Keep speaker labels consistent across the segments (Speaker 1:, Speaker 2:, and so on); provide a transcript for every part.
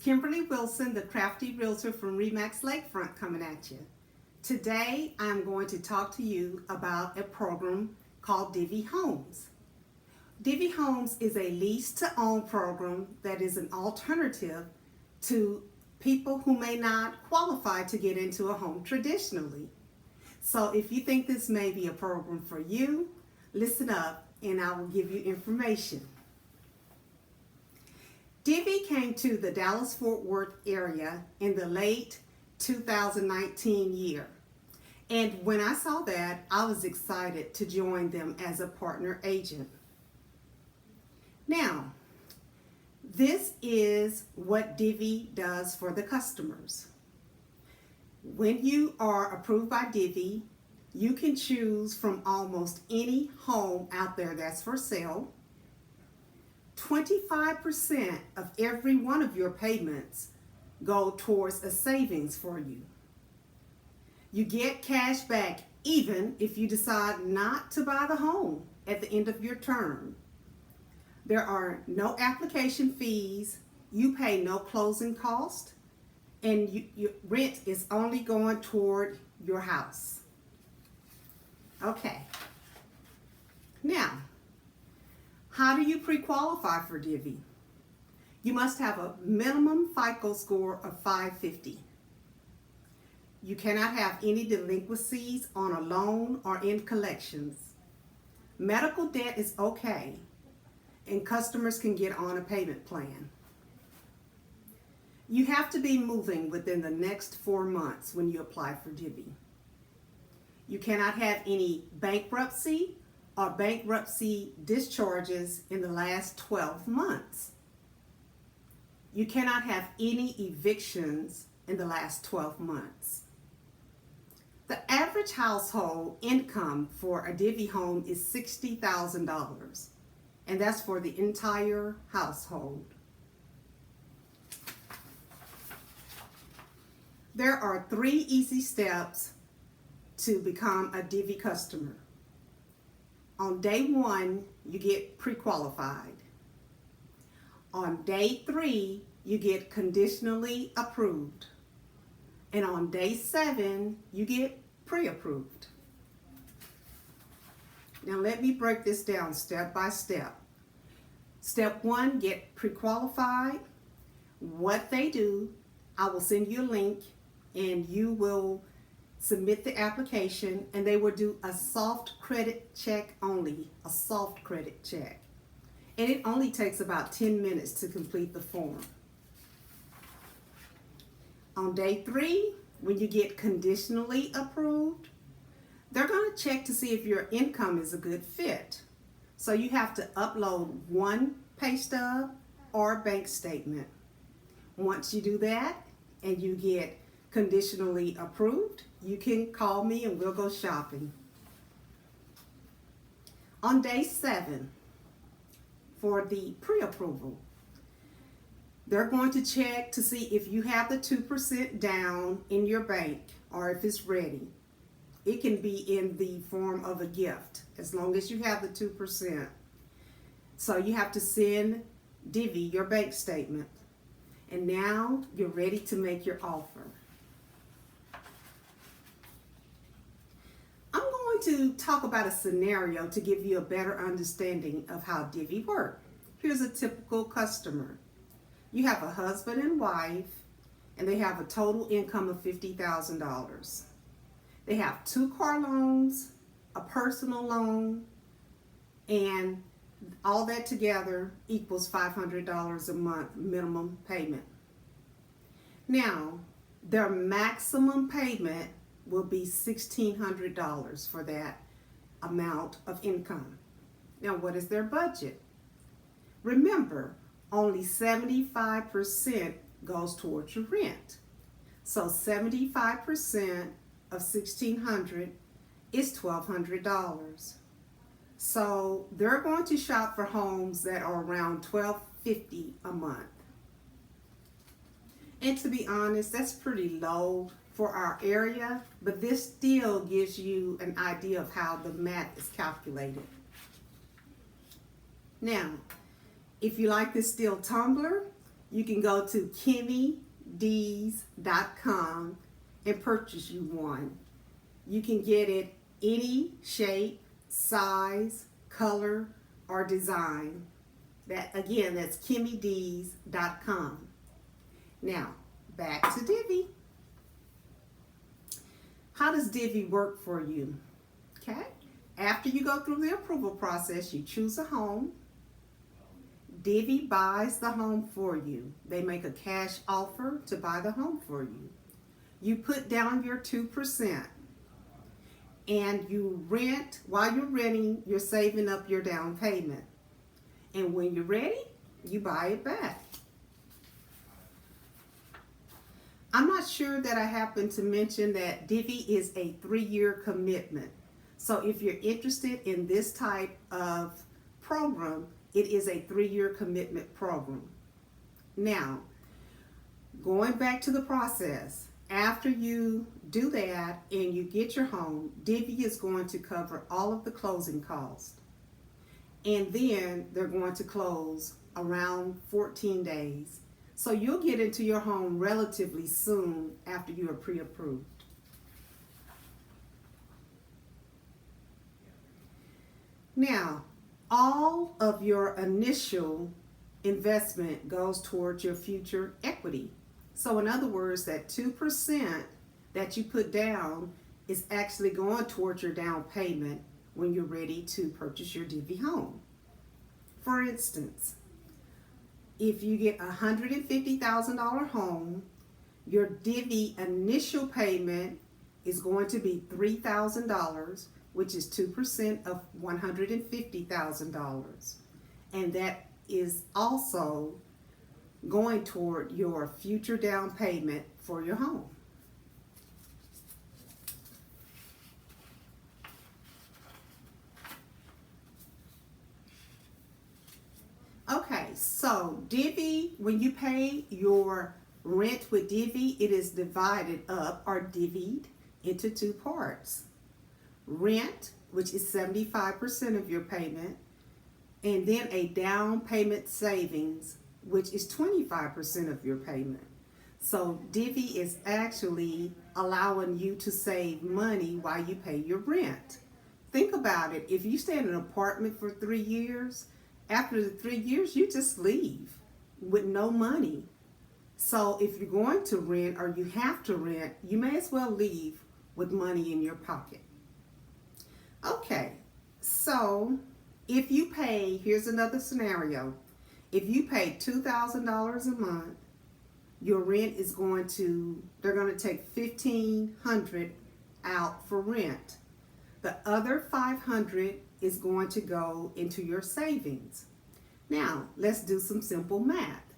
Speaker 1: Kimberly Wilson, the crafty realtor from Remax Lakefront, coming at you. Today, I'm going to talk to you about a program called DIVVY Homes. DIVVY Homes is a lease-to-own program that is an alternative to people who may not qualify to get into a home traditionally. So if you think this may be a program for you, listen up and I will give you information. DIVVY came to the Dallas-Fort Worth area in the late 2019 year. And when I saw that, I was excited to join them as a partner agent. Now, this is what DIVVY does for the customers. When you are approved by DIVVY, you can choose from almost any home out there that's for sale. 25% of every one of your payments go towards a savings for you. You get cash back even if you decide not to buy the home at the end of your term. There are no application fees, you pay no closing cost, and your rent is only going toward your house. Okay. Now, how do you pre-qualify for DIVVY? You must have a minimum FICO score of 550. You cannot have any delinquencies on a loan or in collections. Medical debt is okay, and customers can get on a payment plan. You have to be moving within the next 4 months when you apply for DIVVY. You cannot have any bankruptcy or bankruptcy discharges in the last 12 months. You cannot have any evictions in the last 12 months. The average household income for a DIVVY home is $60,000, and that's for the entire household. There are 3 easy steps to become a DIVVY customer. On day 1, you get pre-qualified. On day 3, you get conditionally approved. And on day 7, you get pre-approved. Now let me break this down step by step. Step 1, get pre-qualified. What they do, I will send you a link and you will submit the application, and they will do a soft credit check only, a soft credit check. And it only takes about 10 minutes to complete the form. On day 3, when you get conditionally approved, they're going to check to see if your income is a good fit. So you have to upload 1 pay stub or bank statement. Once you do that and you get conditionally approved, you can call me and we'll go shopping. On day 7, for the pre-approval, they're going to check to see if you have the 2% down in your bank or if it's ready. It can be in the form of a gift as long as you have the 2%. So you have to send DIVVY your bank statement, and now you're ready to make your offer. To talk about a scenario to give you a better understanding of how DIVVY works. Here's a typical customer. You have a husband and wife, and they have a total income of $50,000. They have 2 car loans, a personal loan, and all that together equals $500 a month minimum payment. Now, their maximum payment will be $1,600 for that amount of income. Now, what is their budget? Remember, only 75% goes towards your rent. So 75% of $1,600 is $1,200. So they're going to shop for homes that are around $1,250 a month. And to be honest, that's pretty low for our area, but this still gives you an idea of how the math is calculated. Now, if you like this steel tumbler, You can go to KimmyDees.com and purchase you one. You can get it any shape, size, color, or design. That's KimmyDees.com. Now, back to DIVVY. How does DIVVY work for you? Okay. After you go through the approval process, you choose a home. DIVVY buys the home for you. They make a cash offer to buy the home for you. You put down your 2%, and you rent. While you're renting, you're saving up your down payment. And when you're ready, you buy it back. I'm not sure that I happened to mention that DIVVY is a 3-year commitment. So if you're interested in this type of program, it is a 3-year commitment program. Now, going back to the process, after you do that and you get your home, DIVVY is going to cover all of the closing costs. And then they're going to close around 14 days. So you'll get into your home relatively soon after you are pre-approved. Now, all of your initial investment goes towards your future equity. So in other words, that 2% that you put down is actually going towards your down payment when you're ready to purchase your DIVVY home. For instance, if you get a $150,000 home, your DIVVY initial payment is going to be $3,000, which is 2% of $150,000. And that is also going toward your future down payment for your home. Okay, so DIVVY, when you pay your rent with DIVVY, it is divided up or divvied into 2 parts. Rent, which is 75% of your payment, and then a down payment savings, which is 25% of your payment. So DIVVY is actually allowing you to save money while you pay your rent. Think about it. If you stay in an apartment for 3 years, after the 3 years, you just leave with no money. So if you're going to rent or you have to rent, you may as well leave with money in your pocket. Okay, so if you pay, here's another scenario. If you pay $2,000 a month, your rent is they're going to take $1,500 out for rent. The other $500 is going to go into your savings. Now, let's do some simple math.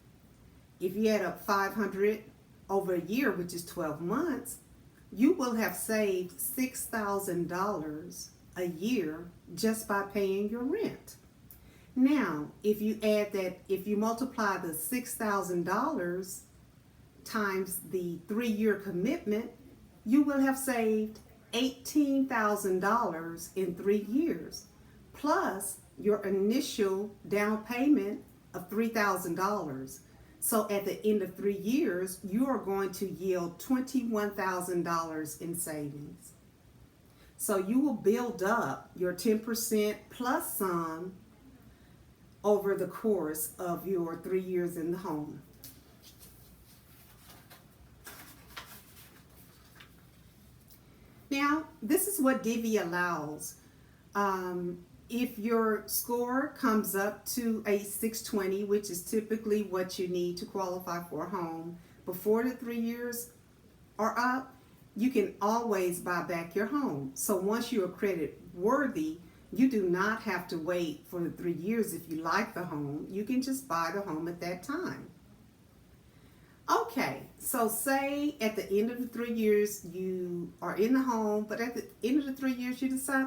Speaker 1: If you add up $500 over a year, which is 12 months, you will have saved $6,000 a year just by paying your rent. Now, if you multiply the $6,000 times the 3-year commitment, you will have saved $18,000 in 3 years, plus your initial down payment of $3,000. So at the end of 3 years, you are going to yield $21,000 in savings. So you will build up your 10% plus some over the course of your 3 years in the home. Now, this is what DIVVY allows. If your score comes up to a 620, which is typically what you need to qualify for a home, before the 3 years are up, you can always buy back your home. So once you are credit worthy, you do not have to wait for the 3 years. If you like the home, you can just buy the home at that time. Okay, so say at the end of the 3 years you are in the home, but at the end of the 3 years you decide,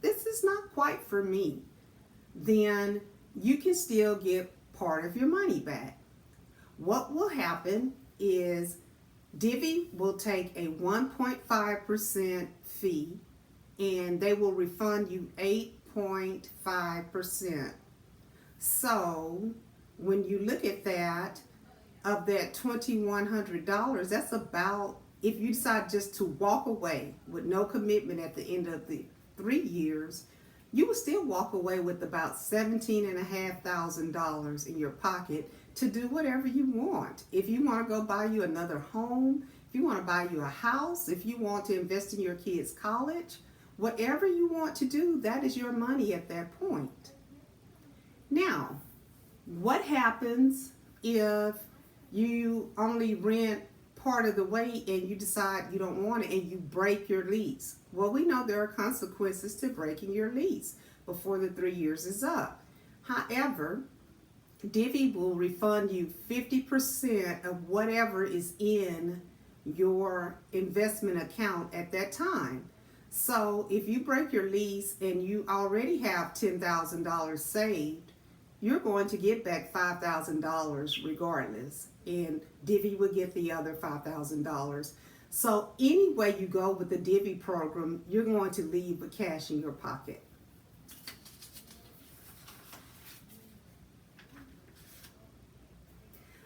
Speaker 1: this is not quite for me. Then you can still get part of your money back. What will happen is DIVVY will take a 1.5% fee and they will refund you 8.5%. So when you look at that, of that $2,100, that's about, if you decide just to walk away with no commitment at the end of the 3 years, you will still walk away with about $17,500 in your pocket to do whatever you want. If you want to go buy you another home, if you want to buy you a house, if you want to invest in your kids' college, whatever you want to do, that is your money at that point. Now, what happens if you only rent part of the way and you decide you don't want it and you break your lease? Well, we know there are consequences to breaking your lease before the 3 years is up. However, DIVVY will refund you 50% of whatever is in your investment account at that time. So if you break your lease and you already have $10,000 saved, you're going to get back $5,000 regardless, and DIVVY will get the other $5,000. So any way you go with the DIVVY program, you're going to leave with cash in your pocket.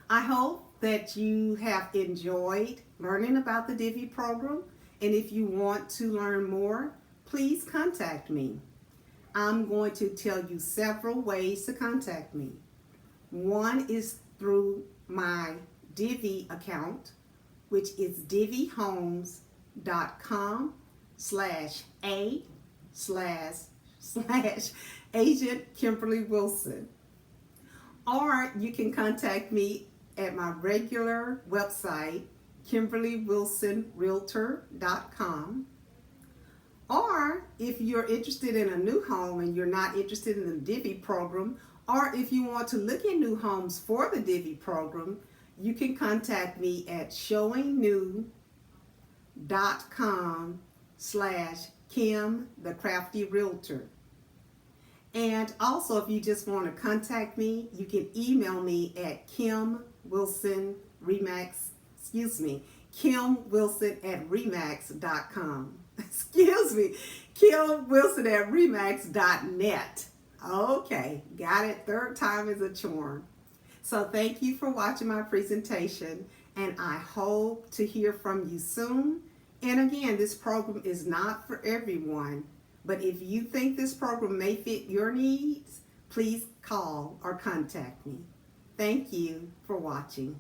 Speaker 1: I hope that you have enjoyed learning about the DIVVY program, and if you want to learn more, please contact me. I'm going to tell you several ways to contact me. One is through my DIVVY account, which is divvyhomes.com/a/agent Kimberly Wilson. Or you can contact me at my regular website, KimberlyWilsonRealtor.com. Or if you're interested in a new home and you're not interested in the DIVVY program, or if you want to look at new homes for the DIVVY program, you can contact me at showingnew.com/KimTheCraftyRealtor. And also, if you just want to contact me, you can email me at KimWilson@remax.com. Excuse me, KimWilson@remax.net. Okay, got it. Third time is a charm. So thank you for watching my presentation, and I hope to hear from you soon. And again, this program is not for everyone, but if you think this program may fit your needs, please call or contact me. Thank you for watching.